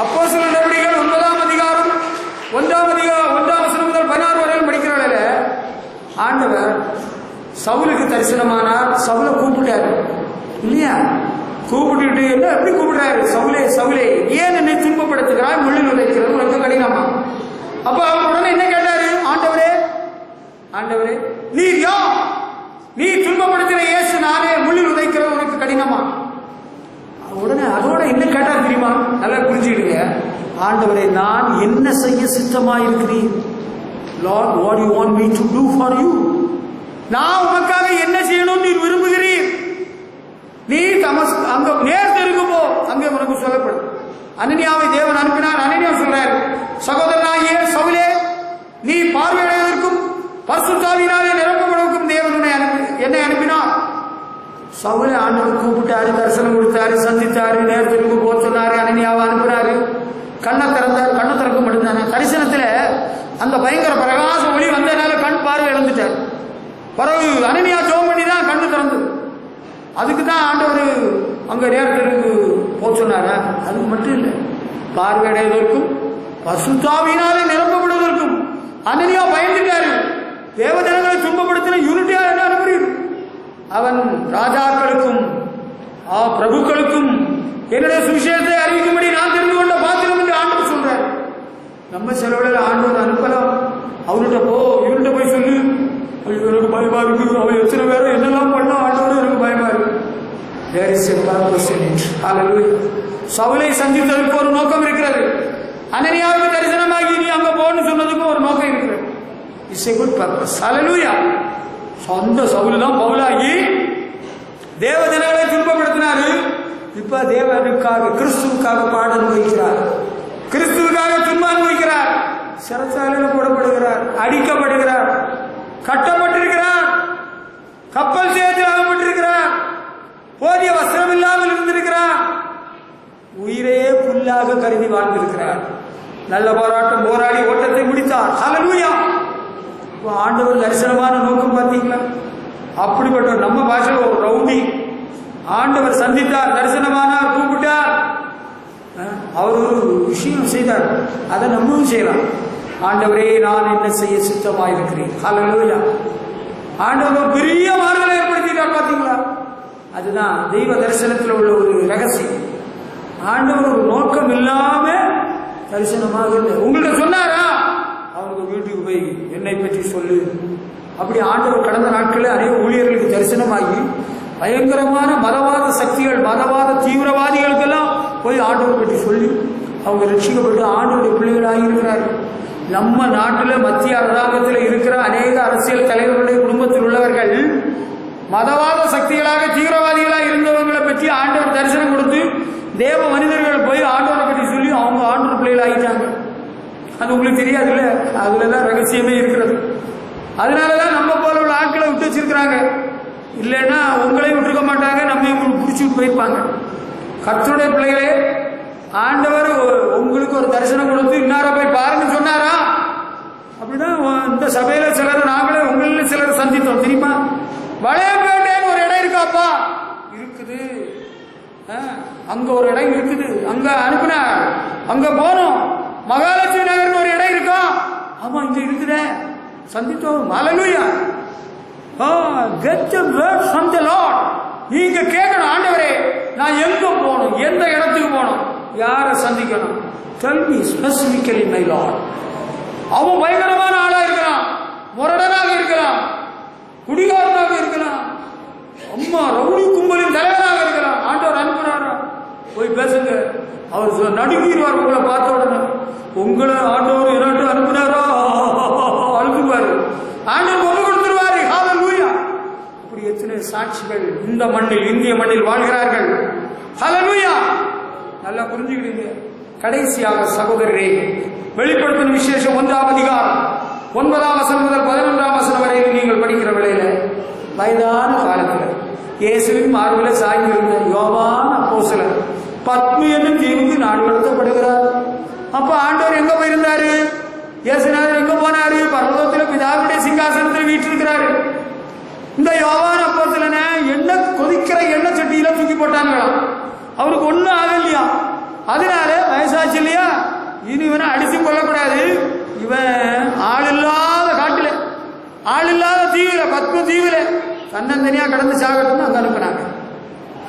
அப்போஸ்தலர் நடவடிக்கைகள் 9ஆம் அதிகாரம் 1ஆம் வசனம் முதல் 16 வரையிலும் படிக்கிறாள். ஆண்டவர் சவுலுக்கு தரிசனமானார். சவுலை கூப்பிட்டாரு இல்லையா? கூப்பிட்டு என்ன எப்படி கூப்பிடுறாரு? சவுலே சவுலே, ஏன் என்னை துன்பப்படுத்துகிறாய்? முள்ளில் உதைக்கிறது உனக்கு கடினமா? அப்ப அவர் உடனே என்ன கேட்டாரு? ஆண்டவரே ஆண்டவரே, நீர் யார்? நீ துன்பப்படுத்தின இயேசு நானே. முள்ளில் உதைக்கிறது உனக்கு கடினமா? உடனே அதோட என்ன கேட்டார் தெரியுமா? நல்லா புரிஞ்சுக்கிடுங்க. ஆண்டவரே, நான் என்ன செய்ய சித்தமாயிருக்கிறேன்? Lord, what do you want me to do for you? நான் உனக்காக என்ன செய்யணும் நீ விரும்புகிறீர்? நீ அங்க நேர் தெருக்கு போ, அங்கே உனக்கு சொல்லப்படும். அனனியாவை தேவன் அனுப்பினார். அனனியா சொல்றார், சகோதரனாகிய சவுலே, நீ பார்வையிடுவதற்கும் பரிசுத்தாவியினாலே நிரப்பப்படுவதற்கும் தேவன் என்னை அனுப்பினார். சவுலை ஆண்டவர் கூப்பிட்டாரு, தரிசனம் கொடுத்தாரு, சந்தித்தாரு, நேர் தெருக்கு போ சொன்னாரு, அனனியாவை அனுப்பினாரு. கண்ணை திறந்தார். கண்ணை திறக்க மட்டும்தானே தரிசனத்துல அந்த பயங்கர பிரகாச ஒளி வந்ததுனால கண் பார்வை இழந்துட்டார். பிறகு அனனியா ஜெபம் பண்ணி தான் கண்ணு திறந்தது. அதுக்கு தான் ஆண்டவர் அங்க நேரத்திற்கு போக சொன்னார. அதுக்கு மட்டும் இல்லை, பார்வையடைவதற்கும் பரிசுத்தாவியினாலே நிரப்பப்படுவதற்கும். அனனியா பயந்துட்டாரு. தேவஜனங்களை துன்பப்படுத்தின யூனிட்டியா என்ன அனுப்புறீர்? அவன் ராஜாக்களுக்கும் பிரபுக்களுக்கும் என்னுடைய சுவிசேஷத்தை அறிவிக்கும்படி நான் தெரிந்து கொண்ட பாத்திரம் என்று ஆண்டவர் சொல்றார். நம்ம செலவுல ஆண்டவர் அனுப்பலாம். அவர்கிட்ட போ, இவர்கிட்ட போய் சொல்லு, எனக்கு பயமா இருக்கு, அவன் எத்தனை பேரை என்னெல்லாம் பண்ணா ஆண்டவர் எனக்கு பயமா இருக்கு. சவுலை சந்தித்ததற்கு ஒரு நோக்கம் இருக்கிறது. அனனியாவுக்கு தரிசனமாகி நீ அங்க போன்னு சொன்னதுக்கு ஒரு நோக்கம் இருக்கிறது. It's a good purpose. Hallelujah. சொந்த சவுல் தான் பவுலாகி தேவ ஜனங்களை துன்பப்படுத்தினாரு. இப்ப தேவனுக்காக கிறிஸ்துவுக்காக பாட அனுபவிக்கிறார். கிறிஸ்துவுக்காக துன்பம் அனுபவிக்கிறார். சிறைச்சாலையில் போடப்படுகிறார், அடிக்கப்படுகிறார், கட்டப்பட்டிருக்கிறார், கப்பல் சேதத்தில் அகப்பட்டிருக்கிறார், போதிய வஸ்திரம் இல்லாமல் இருந்திருக்கிறார், உயிரையே புல்லாக கருதி வாழ்ந்திருக்கிறார். நல்ல போராட்டம் போராடி ஓட்டத்தை முடித்தார். ஹல்லேலூயா. ஆண்டவர் தரிசனமான நோக்கம் பார்த்தீங்களா? அப்படிப்பட்ட நம்ம பாஷையில் ஒரு ரவுடி ஆண்டவர் சந்தித்தார், தரிசனமானார், கூப்பிட்டார். அவர் ஒரு விஷயம் செய்தார், அதை நம்மளும் செய்யலாம். ஆண்டவரே, நான் என்ன செய்ய சித்தமாயிருக்கிறேன். ஹல்லேலூயா. ஆண்டவர் ஒரு பெரிய மாறுதலை ஏற்படுத்திட்டார். பார்த்தீங்களா? அதுதான் தெய்வ தரிசனத்தில் உள்ள ஒரு ரகசியம். ஆண்டவர் ஒரு நோக்கம் இல்லாம தரிசனமாக இல்லை. உங்கள்கிட்ட சொன்னாரா? அவங்க வீட்டுக்கு போய் என்னை பற்றி சொல்லு. அப்படி ஆண்டவர் கடந்த நாட்களில் அநேக ஊழியர்களுக்கு தரிசனமாகி பயங்கரமான மதவாத சக்திகள், மதவாத தீவிரவாதிகளுக்கெல்லாம் போய் ஆண்டவர் பற்றி சொல்லி அவங்க ரட்சிக்கப்பட்டு ஆண்டவருடைய பிள்ளைகளாக இருக்கிறார்கள். நம்ம நாட்டில் மத்திய அரசாங்கத்தில் இருக்கிற அநேக அரசியல் தலைவர்களுடைய குடும்பத்தில் உள்ளவர்கள் மதவாத சக்திகளாக தீவிரவாதிகளாக இருந்தவர்களை பற்றி ஆண்டவர் தரிசனம் கொடுத்து தேவ மனிதர்கள் போய் ஆண்டவரை பற்றி சொல்லி அவங்க ஆண்டவர் பிள்ளைகள் ஆகிட்டாங்க. அது உங்களுக்கு தெரியாதுல்ல? அதுலதான் ரகசியமே இருக்கிறது. அதனாலதான் நம்ம போல உள்ள ஆட்களை விட்டு வச்சிருக்கிறாங்க. இல்லைன்னா உங்களையும் விட்டுருக்க மாட்டாங்க, நம்ம பிடிச்சிட்டு போயிருப்பாங்க. கர்த்தருடைய பிள்ளைகளே, ஆண்டவர் உங்களுக்கு ஒரு தரிசனம் கொடுத்து இன்னார போய் பாருங்க சொன்னாரா? அப்படின்னா இந்த சபையில சிலர், நாங்களே உங்களில் சிலர் சந்தித்தோம் தெரியுமா? வளையப்பேட்டைன்னு ஒரு இடம் இருக்காப்பா. இருக்குது, அங்க ஒரு இடம் இருக்குது, அங்க அனுப்பினார், அங்க போனோம். மகாலட்சுமி நகர்னு ஒரு இடம் இருக்கா? ஆமா, இங்க இருக்குதே, சந்தித்தோம். ஹல்லேலூயா. Get the word from the Lord. நீங்க கேட்கணும், ஆண்டவரே நான் எங்க போகணும், எந்த இடத்துக்கு போகணும், யாரை சந்திக்கணும்? Tell me specifically, my Lord. அவன் பயங்கரமான ஆளா இருக்கலாம், முரடனாக இருக்கலாம், குடிகாரனாக இருக்கலாம், அம்மா ரவுடி கும்பலின் தலைவராக இருக்கலாம். ஆண்டவர் அனுப்புறாரா? போய் பேசுங்க. அவர் நடுங்கிடுவார் உங்களை பார்த்த உடனே. உங்களை ஆண்டவர் என்னட்டு அனுப்புனாரா? அனுப்புவாரு. ஆண்டவர் ஒன்று கொடுத்துருவாரு. ஹல்லேலூயா. அப்படி எத்தனை சாட்சிகள் இந்த மண்ணில், இந்திய மண்ணில் வாழ்கிறார்கள். ஹல்லேலூயா. நல்லா புரிஞ்சுக்கிடுங்க. கடைசியாக சகோதரரே, வெளிப்படுத்தும் விசேஷம் 1ஆம் அதிகாரம் 9ஆம் வசனம் முதல் 11ஆம் வசனம் வரை நீங்கள் படிக்கிற வேளையில வயதான காலத்தில் இயேசுவின் மார்பில் சாய்ந்திருந்த யோவான் அப்போஸ்தலர் பத்மி என்னும் தீவுக்கு நாடுபடுத்தப்படுகிறார். அப்ப ஆண்டவர் எங்க போயிருந்தாரு? இயேசுநாதர் எங்க போனாரு? பரலோகத்தில் பிதாவுடைய சிங்காசனத்தில் வீற்றிருக்கிறாரு. இந்த யோவான் அப்போஸ்தலனை எண்ணெய் கொதிக்கிற எண்ணெய் சட்டியில தூக்கி போட்டாங்களாம். அவருக்கு ஒன்னும் ஆகலையா? அதனால வயசாச்சு இல்லையா, இனி இவனை அடிச்சு கொள்ளக்கூடாது. இவன் ஆள் இல்லாத காட்டுல, ஆள் இல்லாத தீவிர பத்ம தீவிர தன்னந்தனியா கடந்து சாகட்டும்னு அங்க அனுப்புனாங்க.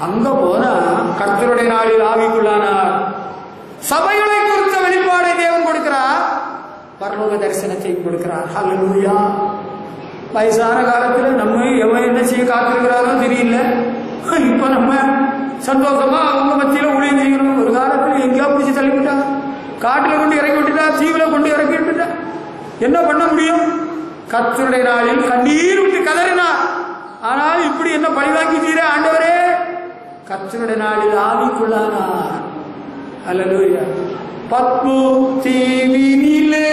அங்க போனா கர்த்தருடைய நாளில் ஆவிக்குள்ளானார். சபைகளை குறித்த வெளிப்பாடை தேவன் கொடுக்கிறார், பரலோக தரிசனத்தை கொடுக்கிறார். ஹல்லேலூயா. வயசான காலத்துல நம்ம எவன் என்ன செய்ய காத்திருக்கிறாரோ தெரியல. இப்ப நம்ம சந்தோஷமா அவங்க மத்தியில ஊழியம் செய்யணும். ஒரு காலத்துல எங்கேயா பிடிச்சி தள்ளி விட்டாங்க, காட்டுல கொண்டு இறக்கி விட்டுட்டா, தீவில கொண்டு இறக்கி விட்டுட்டா, என்ன பண்ண முடியும்? கர்த்தருடைய நாளில் கண்ணீர் விட்டு கதறினார். ஆனால் இப்படி என்ன பழிவாங்கி தீர ஆண்டவரே, கர்த்தருடைய நாளில் ஆவிக்குள்ளானார். அல்லேலூயா. பத்மு தீவினிலே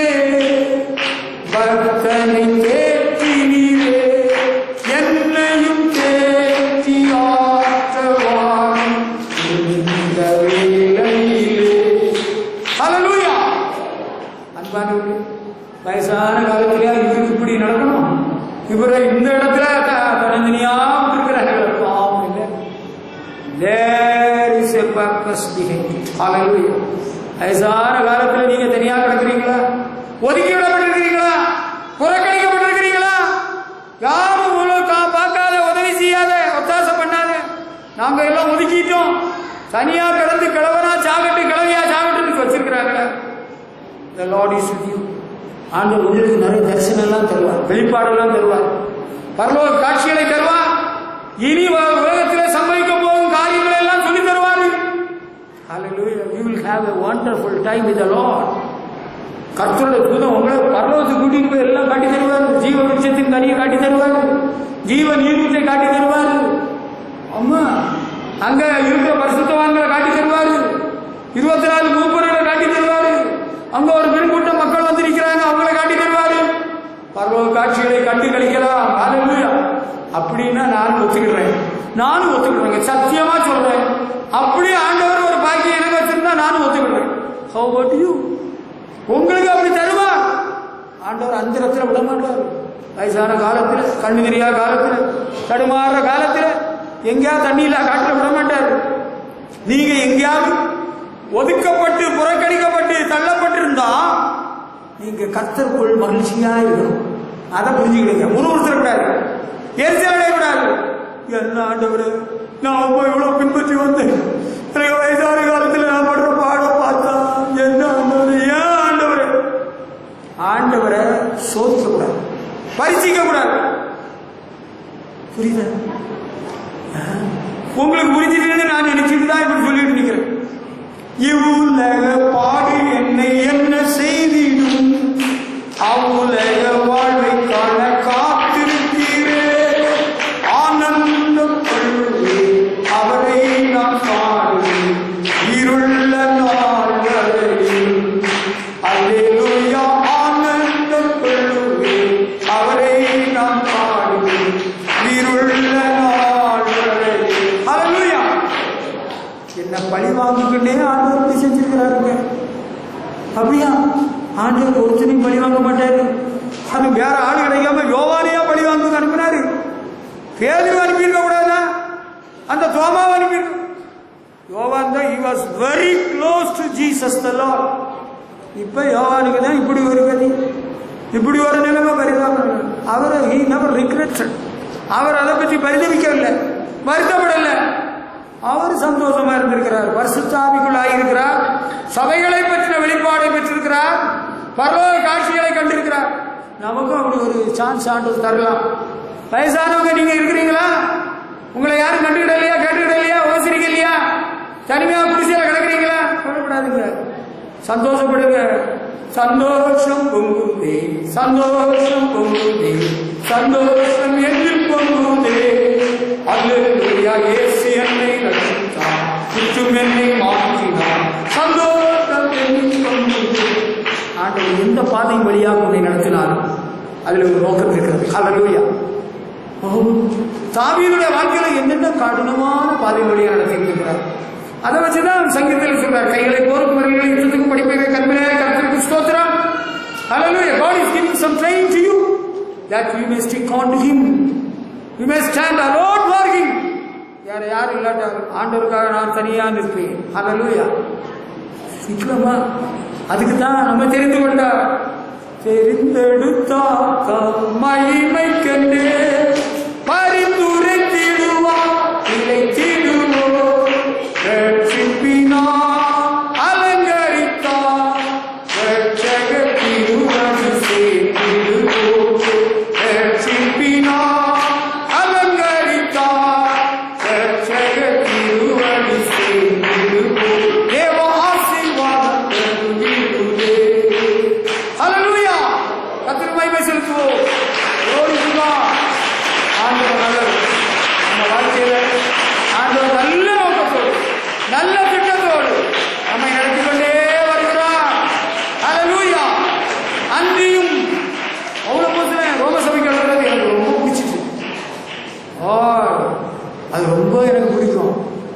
பக்தனை கேட்டினிலே என்னையும் கேட்டி ஆற்றவான் இந்த வேளையிலே. அல்லேலூயா. அன்பானவர்களே, வயசான காலத்திலே இவருக்கு இப்படி நடக்கணும், இவரை இந்த இடத்துல தனித்தனியா இருக்கிறார்கள். பாவம் இல்லை. There is a purpose behind it. Hallelujah. வயசான காலத்தில் நீங்க தனியா கிடக்கிறீங்களா? ஒதுக்கி விடப்பட்டிருக்கிறீங்களா? புறக்கணிக்கப்பட்டிருக்கிறீங்களா? யாரும் பார்க்காத, உதவி செய்யாத, ஒத்தாசை பண்ணாத, நாங்க எல்லாம் ஒதுக்கிட்டோம், தனியா கிடந்து கிழவனா சாகட்டு கிழவியா சாகட்டுன்னு வச்சிருக்கிறாங்களே. The Lord is with you. ஆண்டவர் உங்களுக்கு நிறைய தரிசனம் எல்லாம் தருவார், வெளிப்பாடெல்லாம் தருவார், பரலோக காட்சிகளை தருவார், இனி உலகத்தில் சம்பவிக்க போகும் காரியங்களை எல்லாம் சொல்லி தருவார். Hallelujah. You will have a wonderful time with the Lord. கர்த்தருடைய தூதன் உங்களை பரலோகத்துக்கு கூட்டிட்டு போய் எல்லாம் காட்டி தருவார். ஜீவ விருட்சத்தின் கனியை காட்டி தருவார், ஜீவ நீரூற்றை காட்டி தருவார். அம்மா அங்க இருக்கிற பரிசுத்தவான்களை காட்டி தருவார், 24 மூப்பர்களை காட்டி தருவார். அங்க ஒரு பெருங்கூட்டம் மக்கள் வந்து நிற்கிறாங்க, அவங்களை காட்டி தருவாரு. பரலோக காட்சிகளை கண்டு கழிக்கலாம். ஹல்லேலூயா. அப்படின்னா நானும் ஒத்துக்கிடுறேன், சத்தியமா சொல்றேன். அப்படியே ஆண்டவர் ஒரு பாக்கியம் எனக்கு வச்சிருந்தா நானும் ஒத்துக்கிடுறேன். How about you? உங்களுக்கு அப்படி தருவார் ஆண்டவர். அந்த இடத்துல விட மாட்டார். வயசான காலத்துல, கண்ணு தெரியாத காலத்துல, தடுமாறுற காலத்துல, எங்கேயாவது தண்ணி இல்ல காட்டுல விட மாட்டார். நீங்க எங்கேயாவது ஒதுக்கப்பட்டு புறக்கணிக்கப்பட்டு தள்ளப்பட்டிருந்தா நீங்க கர்த்தருக்குள் மகிழ்ச்சியா இருக்கணும். அதை புரிஞ்சுக்கிடுங்க. முறுமுறுத்தக்கூடாது, எரிச்சலடையக்கூடாது. என்ன ஆண்டவரே, நான் இவ்வளவு பின்பற்றி வந்தேன், எனக்கு வயசான காலத்தில் நான் படுற பாடம் பார்த்தா என்ன ஆண்டவரே, ஏன் ஆண்டவரே? ஆண்டவரை சோதிக்க கூடாது, பரிசிக்க கூடாது. புரியுதா? உங்களுக்கு புரிஞ்சுட்டு நான் நினைச்சிட்டு தான் இப்படி சொல்லிட்டு நிற்கிறேன். இவ்வுலக பாடு என்னை என்ன செய்திடும், அவ்வுலக வாழ்வை காண காத்திருக்கிறேன். ஆனந்தம் கொள்வே அவரை நான் காணுவேன் இருள்ள நாள்களில். அல்லேலூயா. ஆனந்தம் கொள்வே அவரை நான் காணுவேன் இருள்ள நாள்களில். அல்லேலூயா. என்ன பழி வாங்குகின்றே ஆண்டவர் செஞ்சிருக்கிறாருங்க. அப்படியா? ஆண்டவர் ஒருத்தனையும் பழி வாங்க மாட்டாரு. அது வேற ஆள் கிடைக்காம யோவானையா பழி வாங்க அனுப்பினாரு. பேதுரு அனுப்பியிருக்க கூடாதா? அந்த தோமாவை அனுப்பியிருக்க. யோவான் தான் he was very close to Jesus the Lord. இப்ப யோவானுக்கு தான் இப்படி ஒரு கதி, இப்படி ஒரு நிலைமை பரிதாபம். அவர் he never regretted. அவர் அதை பற்றி பரிதவிக்கவில்லை, வருத்தப்படலை. அவர் சந்தோஷமா இருந்திருக்கிறார், பரிசுத்த ஆவிக்குள் ஆகியிருக்கிறார், சபைகளை பற்றின வெளிப்பாடை பெற்றிருக்கிறார், பரலோக காட்சிகளை கண்டிருக்கிறார். நமக்கும் அப்படி ஒரு சான்ஸ் ஆண்டவர் தரலாம். வயசானவங்க நீங்க இருக்கிறீங்களா? உங்களை யாரும் கண்டுக்கிடலையா, கேட்டுக்கிடலையா, ஓசிரிக்க இல்லையா? தனிமையா குடிசையில கிடக்குறீங்களா? சொல்லக்கூடாதுங்க, சந்தோஷப்படுங்க. சந்தோஷம் பொங்குதே, சந்தோஷம் பொங்குதே, சந்தோஷம் எங்கில் பொங்குதே. அல்லேலூயா. இயேசு என்னை ரட்சித்தார், சுற்றும் என்னை மாற்றினார், சந்தோஷம் எங்கில் பொங்குதே. ஆண்டவர் எந்த பாதையின் வழியாக உன்னை நடத்தினார், அதுல ஒரு நோக்கம் இருக்கிறது. ஹல்லேலூயா. தாவீதுடைய வாழ்க்கையில என்னென்ன கடினமான பாதை வழியாக நடத்தியிருக்கிறார். அதை வச்சுதான் சங்கீதத்தில் சொல்றார், கைகளை போருக்கு மரங்களை யுத்தத்துக்கு படிப்பை கண்மையை கர்த்தருக்கு ஸ்தோத்திரம். Hallelujah. God is giving some training to you that you may stick on to Him. You may stand alone for Him. யாரும் இல்லாட்டாலும் ஆண்டவருக்காக நான் தனியா நிற்பேன். Hallelujah. சீக்கிரமா அதுக்கு தான் நம்ம தெரிந்து கொண்டா தெரிந்தெடுத்தா மகிமை கண்டு பரிந்துரைத்திடுவா இழைத்திடுவோ ரட்சிப்பினா அலங்கரித்தா ரட்சக திருவடி சேர்த்திடுவோ ரட்சிப்பினா அலங்கரித்தா ரட்சக திருவடி சேர்த்திடுவோ தேவ ஆசீர்வாதம் தருவிடுவே. ஹல்லேலூயா. கர்த்தருக்கு மகிமை செலுத்துவோம். glory to God. ஆண்டவர் நல்லவர். நம்ம வாழ்க்கையில ஆண்டவர் நல்ல நோக்கத்தோடு நல்ல திட்டத்தோடு நம்மை நடத்திக் கொண்டே வருகிறார். ஹல்லேலூயா. அன்றியும் பவுலப்போஸ்தலன் ரோம சபைக்கு எழுதுறது எனக்கு ரொம்ப பிடிச்சிச்சு. அது ரொம்ப எனக்கு பிடிக்கும்.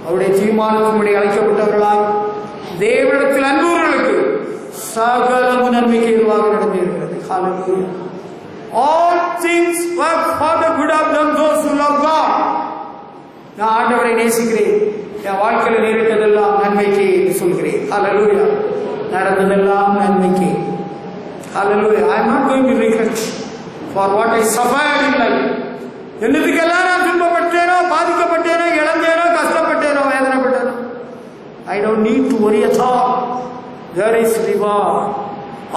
அவருடைய தீர்மானத்தின்படி அழைக்கப்பட்டவர்களால் தேவனிடத்தில் அன்புள்ளவர்களுக்கு சகலமும் நன்மைக்கு ஏதுவாக நடந்திருக்கிறது. ஹல்லேலூயா. All things work for the good of them those who love God. நான் ஆண்டவரை நேசிக்கிறேன். என் வாழ்க்கையில் நேரிட்டதெல்லாம் நன்மைக்கு என்று சொல்கிறேன். ஹல்லேலூயா. நடந்ததெல்லாம் நன்மைக்கு. ஹல்லேலூயா. I am not going to regret for what I suffered in life. என்னதுக்கெல்லாம் நான் துன்பப்பட்டேனோ, பாதிக்கப்பட்டேனோ, இழந்தேனோ, கஷ்டப்பட்டேனோ, வேதனைப்பட்டேனோ, I don't need to worry at all. There is reward.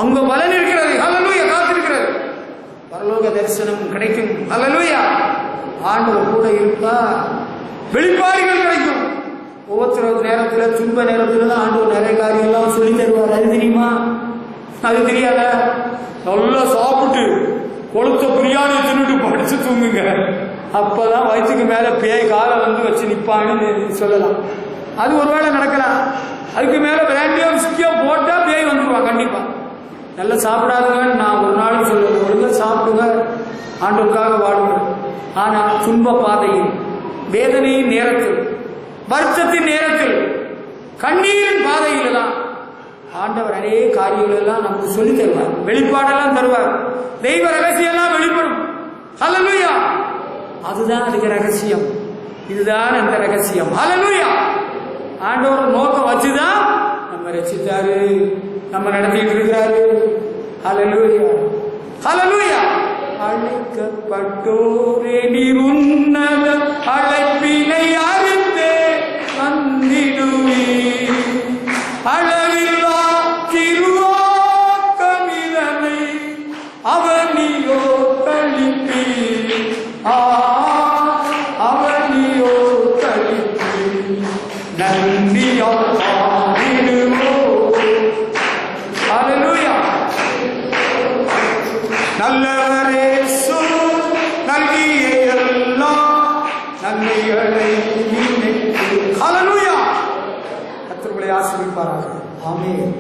அங்க பலன் இருக்கிறது. ஹல்லேலூயா. காத்திருக்கிறது. பரலோக தரிசனம் கிடைக்கும். ஹல்லேலூயா. ஆண்டவர் கூட இருப்பார். வெளிப்பாடுகள் கிடைக்கும். ஒவ்வொரு நேரத்தில் துன்ப நேரத்தில் தான் ஆண்டவர் நிறைய காரியெல்லாம் சொல்லி தருவார். அது தெரியுமா? அது தெரியாத நல்லா சாப்பிட்டு கொளுத்த பிரியாணி தின்னுட்டு படிச்சு தூங்குங்க. அப்பதான் வயிற்றுக்கு மேல பேய் காலை வந்து வச்சு நிற்பான்னு சொல்லலாம். அது ஒருவேளை நடக்கலாம். அதுக்கு மேல பிராண்டியோ விஸ்கியோ போட்டா பேய் வந்துடுவான் கண்டிப்பா. நல்லா சாப்பிடாதுங்கன்னு நான் ஒரு நாளும் சொல்லுவேன். ஒழுங்கா சாப்பிடுங்க, ஆண்டவருக்காக வாடுங்க. ஆனா துன்ப பாதையில், வேதனையின் நேரத்தில், வருத்தத்தின் நேரத்தில், கண்ணீரின் பாதையில் தான் ஆண்டவர் அநேக காரியங்கள் எல்லாம் நமக்கு சொல்லி தருவார். வெளிப்பாடெல்லாம் தருவார். தெய்வ ரகசியம் எல்லாம் வெளிப்படும். ஹல்லேலூயா. அதுதான் அதுக்கு ரகசியம். இதுதான் அந்த ரகசியம். ஹல்லேலூயா. ஆண்டவர் நோக்கம் வச்சுதான் நம்ம ரட்சித்தாரு, நம்ம நடத்திட்டு இருக்கிறாரு. ஹல்லேலூயா. ஹல்லேலூயா. அழைக்கப்பட்டோரே நீர் உன்னத அழைப்பினை அறிந்தே வந்திடுவீர். அளவில்லா திருவாக்கமிதனை அவனியோ கழிப்பீர். அவனியோ கழிப்பீர். நன்றியால் பாடிடுவோம். ஹல்லேலூயா. நல்லவரே நல்கிய எல்லாம் நன்மைகளை ஹல்லேலூயா. கர்த்தர் உங்களை ஆசீர்வதிப்பாராக. ஆமென்.